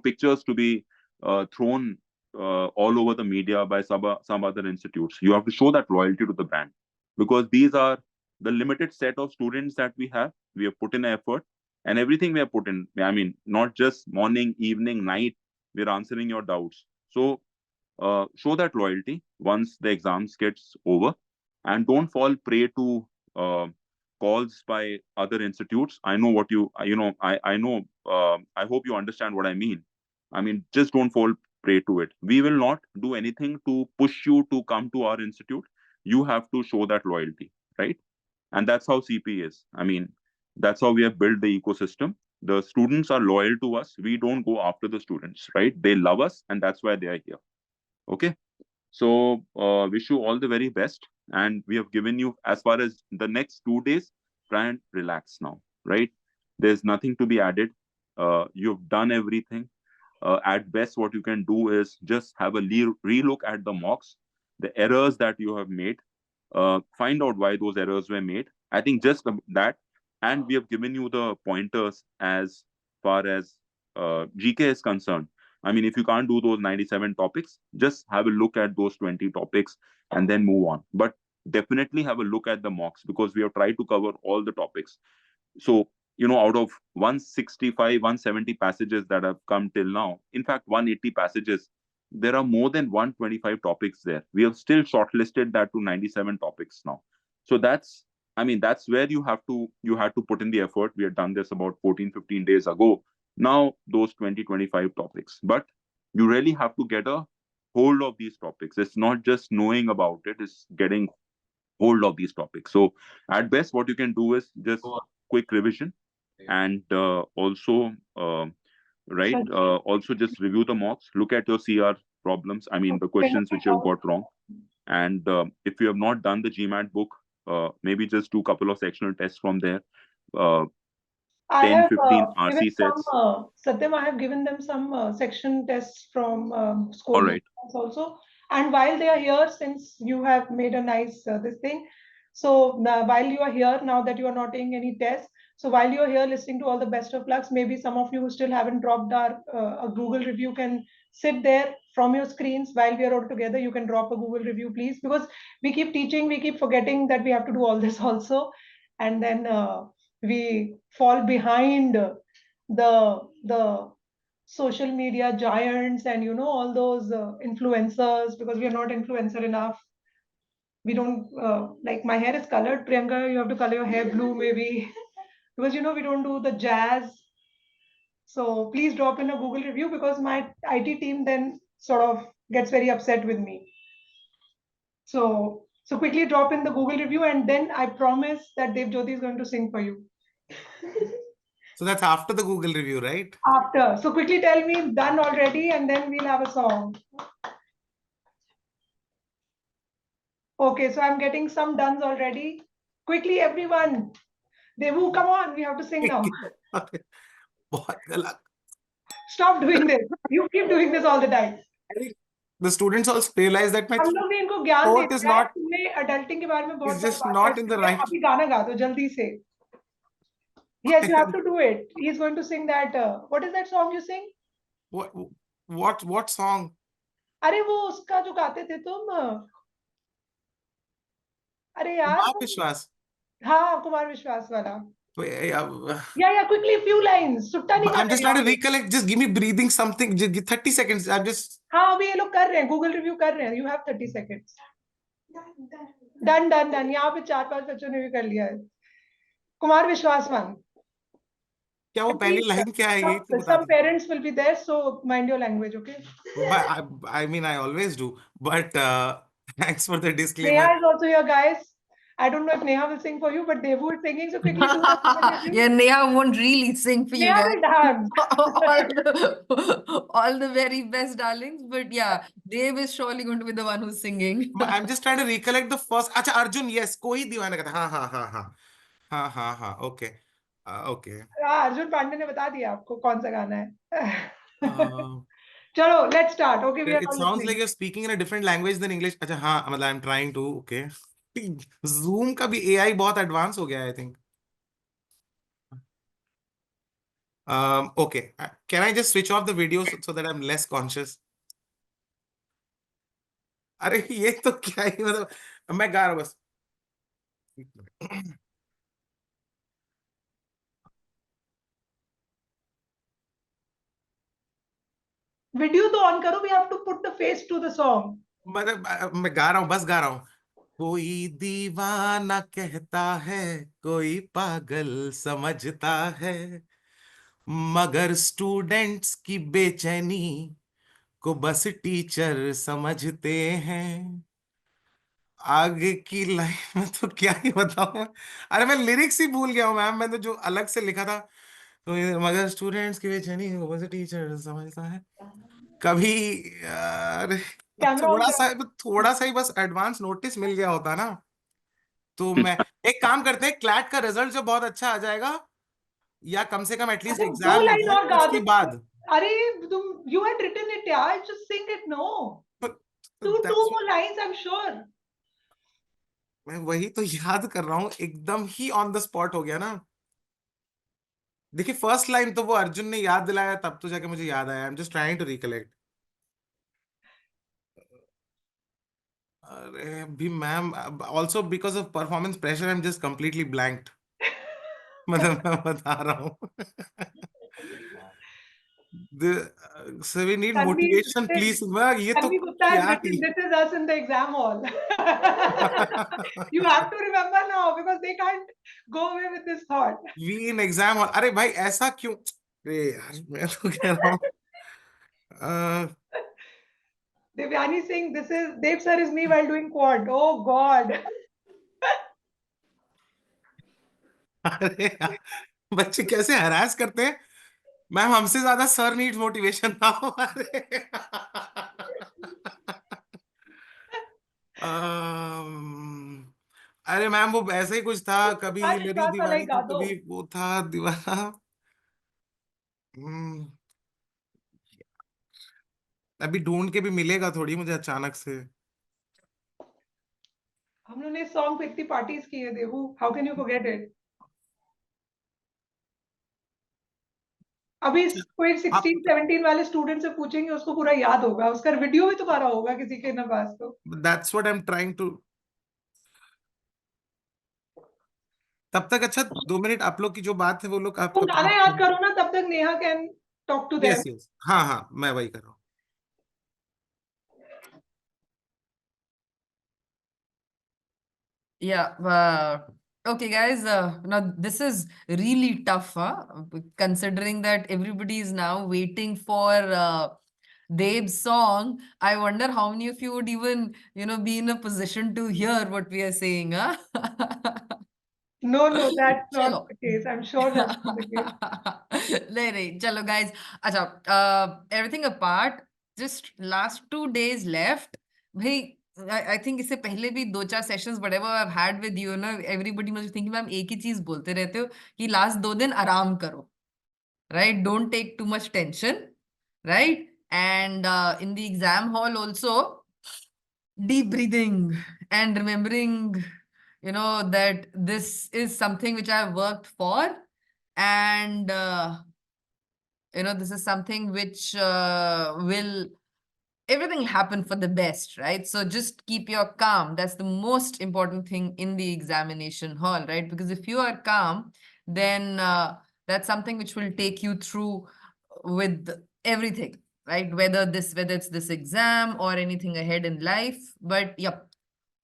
pictures to be thrown all over the media by some other institutes. You have to show that loyalty to the brand, because these are the limited set of students that we have. We have put in effort, and everything we have put in, not just morning, evening, night, we're answering your doubts. So show that loyalty once the exams gets over, and don't fall prey to uh, calls by other institutes. I know what I know. I hope you understand what I mean. Just don't fall prey to it. We will not do anything to push you to come to our institute. You have to show that loyalty, right? And that's how CP is. That's how we have built the ecosystem. The students are loyal to us. We don't go after the students, right? They love us, and that's why they are here. Okay. So wish you all the very best. And we have given you, as far as the next 2 days, try and relax now, right? There's nothing to be added. You've done everything. At best, what you can do is just have a relook at the mocks, the errors that you have made, find out why those errors were made. I think just that. And we have given you the pointers as far as GK is concerned. If you can't do those 97 topics, just have a look at those 20 topics and then move on. But definitely have a look at the mocks, because we have tried to cover all the topics. So, out of 165, 170 passages that have come till now, in fact, 180 passages, there are more than 125 topics there. We have still shortlisted that to 97 topics now. So that's where you had to put in the effort. We had done this about 14, 15 days ago. Now those 20, 25 topics, but you really have to get a hold of these topics. It's not just knowing about it, it's getting hold of these topics. So at best, what you can do is just quick revision, and also right, Sure. also just review the mocks, look at your CR problems, the questions which you have got wrong. And if you have not done the GMAT book, maybe just do a couple of sectional tests from there. uh, I 10, have 15 given RC some, sets. Satyam, I have given them some section tests from All score right. also. And while they are here, since you have made a nice this thing, so while you are here, now that you are not taking any tests, so while you are here listening to all the best of lucks, maybe some of you who still haven't dropped our a Google review can sit there from your screens while we are all together. You can drop a Google review, please, because we keep teaching, we keep forgetting that we have to do all this also, and then we fall behind the social media giants and all those influencers, because we are not influencer enough. We don't like, my hair is colored, Priyanka, you have to color your hair blue maybe, because we don't do the jazz. So please drop in a Google review, because my IT team then sort of gets very upset with me. So quickly drop in the Google review, and then I promise that Dev Jyoti is going to sing for you. So that's after the Google review, right? After. So quickly tell me done already, and then we'll have a song. Okay, so I'm getting some duns already. Quickly, everyone. Devu, come on, we have to sing now. बहुत गलत. Stop doing this. You keep doing this all the time. The students also realize that my हम लोग भी इनको ज्ञान throat देते is हैं, not, तुमने अडल्टिंग के बारे में बहुत is बार just बात not कर in the चुके हैं, right. अभी गाना गा दो जल्दी से. Yes, you have to do it. He is going to sing that. What is that song you sing? What song? अरे वो उसका जो गाते थे तुम. अरे यार. कुमार विश्वास. हाँ, कुमार विश्वास वाला. Yeah, Yeah, quickly, few lines. सुट्टा नहीं I'm मारना just trying to यहाँ पे. recollect. Just give me breathing something. Just give 30 seconds. I'm just. हाँ, अभी ये लोग कर रहे हैं, गूगल रिव्यू कर रहे हैं. You have 30 seconds. Done done done. यहाँ पे 4-5 बच्चों ने भी कर लिया है. कुमार विश्वास वन. क्या वो पहली लाइन क्या है ये तो बता Some दो. parents will be there, so mind your language, okay? But I mean I always do. But thanks for the Neha disclaimer. is also here, guys. I don't know if Neha will sing for you, but Devu is singing, so quickly do the Google review. Yeah, Neha won't really sing for you Neha guys. will dance. All the very best, darlings. But yeah, Dave is surely going to be the one who's singing. I'm just trying to recollect the first. अच्छा Arjun, yes, कोई दीवाना का था. हाँ. Okay. Okay. Arjun Pandey ने बता दिया आपको कौन सा गाना है. चलो, let's start. Okay, we are It all sounds listening. like you're speaking in a different language than English. अच्छा हाँ, मतलब I'm trying to. Okay. Zoom का भी AI बहुत advanced हो गया है, I think. Okay. Can I just switch off the video so that I'm less conscious? अरे ये तो क्या ही मतलब मैं गा रहा हूँ बस. Video तो on करो. We have to put the face to the song. मैं गा रहा हूँ, बस गा रहा हूँ. कोई दीवाना कहता है, कोई पागल समझता है, मगर स्टूडेंट्स की बेचैनी को बस टीचर समझते हैं. आगे की लाइन में तो क्या ही बताऊं. अरे मैं लिरिक्स ही भूल गया हूँ मैम. मैंने जो अलग से लिखा था, तो मगर स्टूडेंट्स की बेचैनी को बस टीचर समझता है. कभी अरे Camera on करो. थोड़ा सा ही बस एडवांस नोटिस मिल गया होता ना, तो मैं एक काम करते हैं. क्लैट का रिजल्ट जो बहुत अच्छा आ जाएगा, या कम से कम एटलीस्ट अच्छा, दो एग्जाम हो लाइन जाए और गा उसके दो. बाद. अरे तुम, you had written it, यार. Just sing it, no. Two That's more lines, I'm sure. मैं वही तो याद कर रहा हूँ, एकदम ही ऑन द स्पॉट हो गया ना. देखिए फर्स्ट लाइन तो वो अर्जुन ने याद दिलाया, तब तो जाके मुझे याद आया. I am just trying to recollect. अरे भी ma'am, also because of performance pressure I am just completely blanked. मतलब मैं बता रहा हूँ. So we need motivation, please. ये तो Tanvi Gupta has क्या written, he. this is us in the exam hall. You have to remember now, because they can't go away with this thought. We in exam hall. अरे भाई ऐसा क्यों. अरे यार मैं तो कह रहा हूँ. Devyani Singh, this is Dev sir is me while doing quad. Oh God. अरे यार, बच्चे कैसे हरास करते हैं. मैम हमसे ज्यादा सर नीड्स मोटिवेशन ना हो. अरे मैम वो ऐसे ही कुछ था. कभी विश्वास मेरी विश्वास वाला ही दीवानी गा तो दो. कभी वो था दीवाना. हम्म, अभी ढूंढ के भी मिलेगा थोड़ी मुझे अचानक से. हम लोगों ने सॉन्ग पे इतनी पार्टीज की है Devu. How can you forget it. अभी कोई 16-17 वाले स्टूडेंट से पूछेंगे, उसको पूरा याद होगा. उसका वीडियो भी तुम्हारा होगा किसी के ना पास. तो that's what I am trying to. तब तक अच्छा 2 मिनट आप लोग की जो बात है वो लोग आप तुम गाना याद करो ना, तब तक Neha can talk to them. Yes yes, हाँ हाँ, मैं वही कर रहा हूँ. Yeah. Okay, guys. Now this is really tough, huh? Considering that everybody is now waiting for Dev's song. I wonder how many of you would even, be in a position to hear what we are saying, huh? No, that's not Chalo. the case. I'm sure that's not the case. नहीं, chalo guys. अच्छा, everything apart, just last 2 days left. भाई, I think इससे पहले भी 2-4 sessions whatever I've had with you, everybody must be thinking ma'am एक ही चीज बोलते रहते हो कि last 2 दिन आराम करो, right? Don't take too much tension, right? And in the exam hall also, deep breathing and remembering, that this is something which I've worked for, and this is something which will everything will happen for the best, right? So just keep your calm. That's the most important thing in the examination hall, right? Because if you are calm, then that's something which will take you through with everything, right? Whether it's this exam or anything ahead in life. But yep,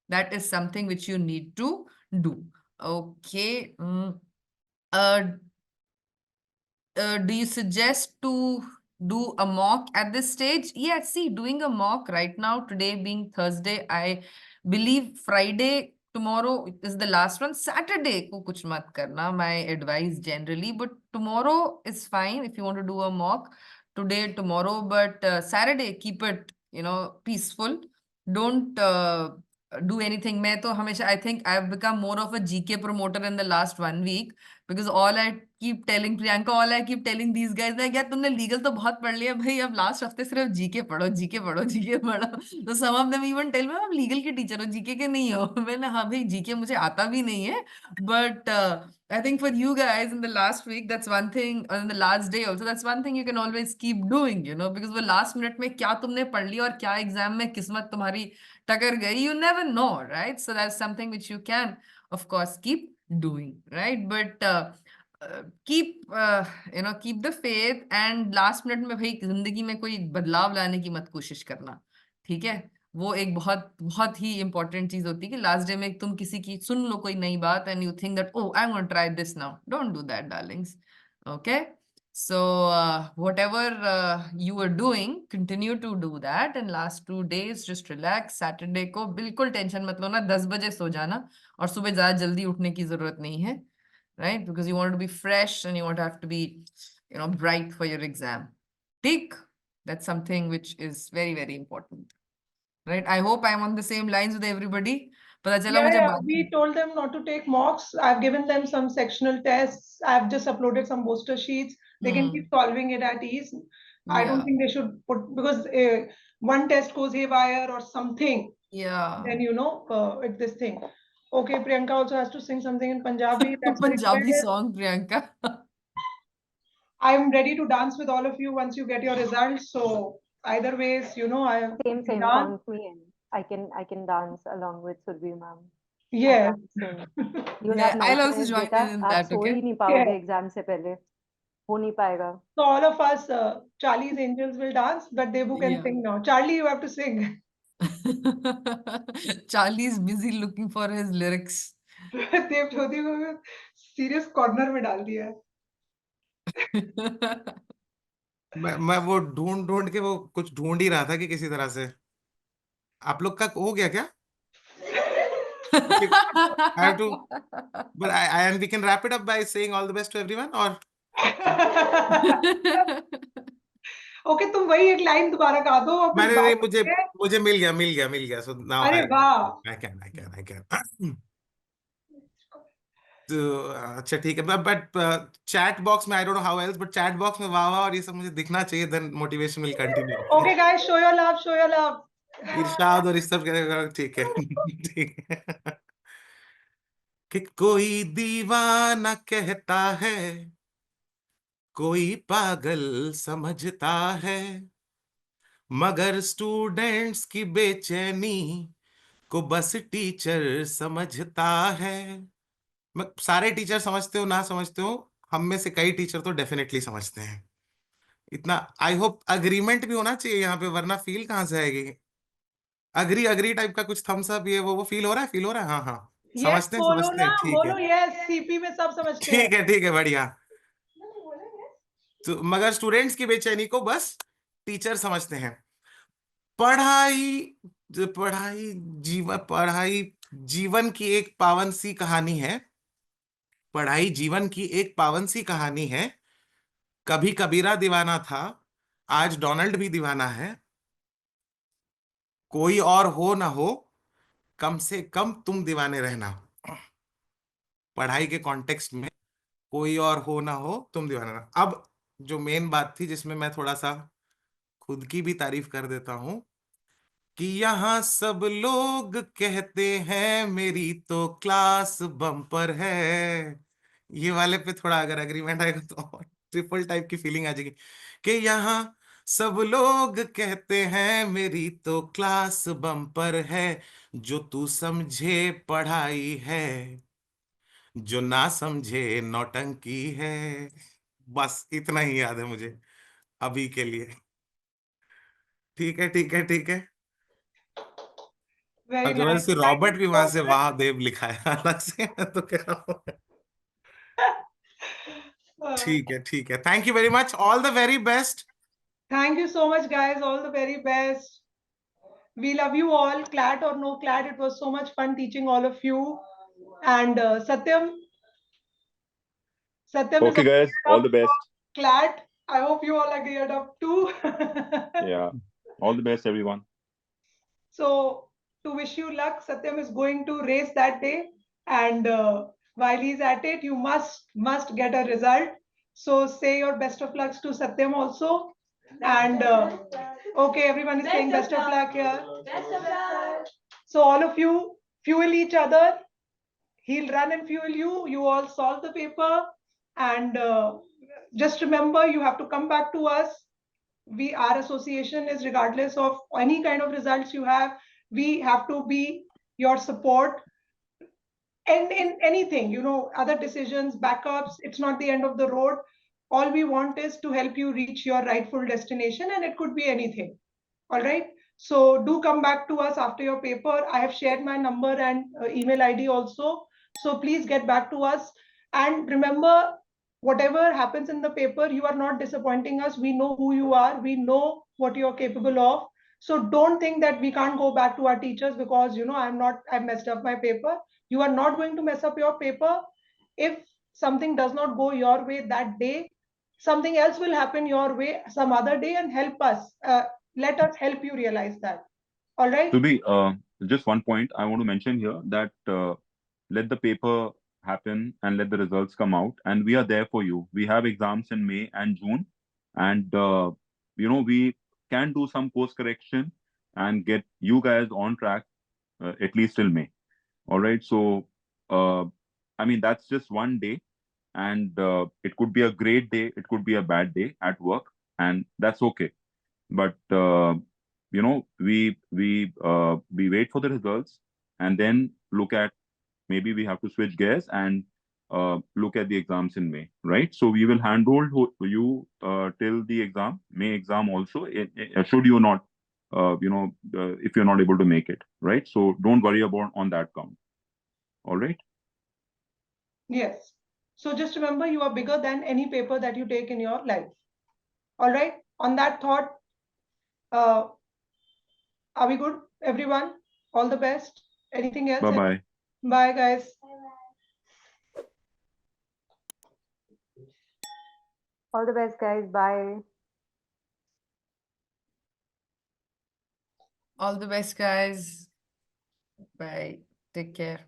that is something which you need to do. Okay. Uh, do you suggest to do a mock at this stage? Yeah, see, doing a mock right now, today being Thursday, I believe Friday, tomorrow is the last one. Saturday, ko kuch mat karna, my advice generally, but tomorrow is fine if you want to do a mock today, tomorrow, but Saturday, keep it, peaceful. Don't do anything. मैं तो हमेशा, I think I've become more of a GK promoter in the last 1 week. Because all I keep telling Priyanka, all I keep telling these guys that यार तुमने legal तो बहुत पढ़ लिया भाई, अब लास्ट हफ्ते सिर्फ जीके पढ़ो, जीके पढ़ो, जीके पढ़ो. तो some of them even tell me आप लीगल के टीचर हो, जीके के नहीं हो. मैंने हाँ भाई जीके मुझे आता भी नहीं है, but I think for you guys in the last week, that's one thing, or in the last day also, that's one thing you can always keep doing, because वो last minute में क्या तुमने पढ़ लिया और क्या एग्जाम में किस्मत तुम्हारी टकर गई, you never know, right? So that's something which you can of course keep doing, right? But keep keep the faith, and last minute में भाई जिंदगी में कोई बदलाव लाने की मत कोशिश करना, ठीक है? वो एक बहुत बहुत ही इंपॉर्टेंट चीज होती है कि लास्ट डे में तुम किसी की सुन लो कोई नई बात and you think that, oh, I'm going to try this now. Don't do that, darlings. Okay? So whatever you were doing, continue to do that, and last 2 days just relax. Saturday को बिल्कुल tension मत लो ना, 10 बजे सो जाना और सुबह ज्यादा जल्दी उठने की जरूरत नहीं है, right? Because you want to be fresh and you want to have to be, bright for your exam. Take, that's something which is very, very important, right? I hope I'm on the same lines with everybody. पता चला मुझे Yeah, बाद we told them not to take mocks. I've given them some sectional tests. I've just uploaded some booster sheets. They can keep solving it at ease. I don't yeah, think they should put, because one test goes haywire or something, yeah. then it's this thing. Okay, Priyanka also has to sing something in Punjabi. That's the Punjabi request. song, Priyanka. I'm ready to dance with all of you once you get your results. So either ways, I Same, can same. dance. Count me in. I can dance along with Surbhi ma'am. I Yes. can't sing. You'll Yeah, have I'll also nightmares, join बेटा. in आप that, so okay? ही नहीं Yeah. पाओगे exam से पहले. हो नहीं पाएगा. So all of us, Charlie's Angels will dance, but Debu can Yeah. sing now. Charlie, you have to sing. Charlie is busy looking for his lyrics. देव ज्योति को serious corner में डाल दिया है. मैं वो ढूंढ ढूंढ के वो कुछ ढूंढ ही रहा था कि किसी तरह से. आप लोग का हो गया क्या? Okay, I have to, but and we can wrap it up by saying all the best to everyone, or okay, तुम वही एक लाइन दोबारा गा दो और फिर मैंने नहीं, बात मुझे करते हैं. मुझे मिल गया. So now अरे वाह. I can. तो अच्छा ठीक है, बट चैट बॉक्स में I don't know how else, but chat box में वाह वाह और ये सब मुझे दिखना चाहिए, then motivation will continue. Okay guys, show your love, show your love. इरशाद और इस सब ठीक है. ठीक है. कि कोई दीवाना कहता है, कोई पागल समझता है, मगर स्टूडेंट्स की बेचैनी को बस टीचर समझता है. सारे टीचर समझते हो ना समझते हो, हम में से कई टीचर तो डेफिनेटली समझते हैं. इतना आई होप अग्रीमेंट भी होना चाहिए यहाँ पे, वरना फील कहाँ से आएगी? अग्री अग्री टाइप का कुछ थम्स अप, ये वो फील हो रहा है, फील हो रहा है, हाँ हाँ, यस बोलो समझते ना, हैं, ठीक है। बोलो यस, सीपी में सब समझते हैं। ठीक है बढ़िया। तो मगर स्टूडेंट्स की बेचैनी को बस टीचर समझते हैं। पढ़ाई पढ़ाई जीवन की एक पावन सी कहानी है। पढ़ाई जीवन की एक पावन सी कहानी है। कभी कबीरा दीवाना था, आज डोनाल्ड भी दीवाना है। कोई और हो ना हो, कम से कम तुम दीवाने रहना। पढ़ाई के कॉन्टेक्स्ट में कोई और हो ना हो, तुम दीवाने रहना। अब जो मेन बात थी, जिसमें मैं थोड़ा सा खुद की भी तारीफ कर देता हूं, कि यहाँ सब लोग कहते हैं मेरी तो क्लास बम्पर है। ये वाले पे थोड़ा अगर एग्रीमेंट आएगा तो ट्रिपल टाइप की फीलिंग आ जाएगी, कि यहाँ सब लोग कहते हैं मेरी तो क्लास बम्पर है। जो तू समझे पढ़ाई है, जो ना समझे नौटंकी है। बस इतना ही याद है मुझे अभी के लिए। ठीक है। वेरी अगर नाइस, से थैंक यू रॉबर्ट भी वहां सो से मच। वाह देव लिखा है अलग से, तो कह रहा हूँ। ठीक है, thank you very much, all the very best. Thank you so much guys, all the very best. We love you all, CLAT or no CLAT. It was so much fun teaching all of you. And Satyam is Okay, all guys, geared all up the for best. CLAT. I hope you all are geared up too. Yeah, all the best, everyone. So to wish you luck, Satyam is going to race that day, and while he's at it, you must get a result. So say your best of lucks to Satyam also. And okay, everyone is saying best of luck here. So all of you fuel each other. He'll run and fuel you. You all solve the paper, and just remember, you have to come back to us. Our association is regardless of any kind of results you have. We have to be your support, and in anything, other decisions, backups, it's not the end of the road. All we want is to help you reach your rightful destination, and it could be anything. All right. So do come back to us after your paper. I have shared my number and email ID also. So please get back to us. And remember, whatever happens in the paper, you are not disappointing us. We know who you are. We know what you're capable of. So don't think that we can't go back to our teachers because, I've messed up my paper. You are not going to mess up your paper. If something does not go your way that day, something else will happen your way some other day, and help us. Let us help you realize that. All right. To be just one point I want to mention here, that let the paper happen and let the results come out, and we are there for you. We have exams in May and June, and we can do some course correction and get you guys on track at least till May. All right. So I mean, that's just one day, and it could be a great day, it could be a bad day at work, and that's okay. But we wait for the results, and then look at, maybe we have to switch gears and look at the exams in May, right? So we will handhold you till the exam, May exam also, should you not if you're not able to make it, right? So don't worry about on that count. All right. Yes. So just remember, you are bigger than any paper that you take in your life. All right. On that thought, uh, are we good, everyone? All the best. Anything else? Bye bye. Bye, guys. All the best, guys. Bye. All the best, guys. Bye. Take care.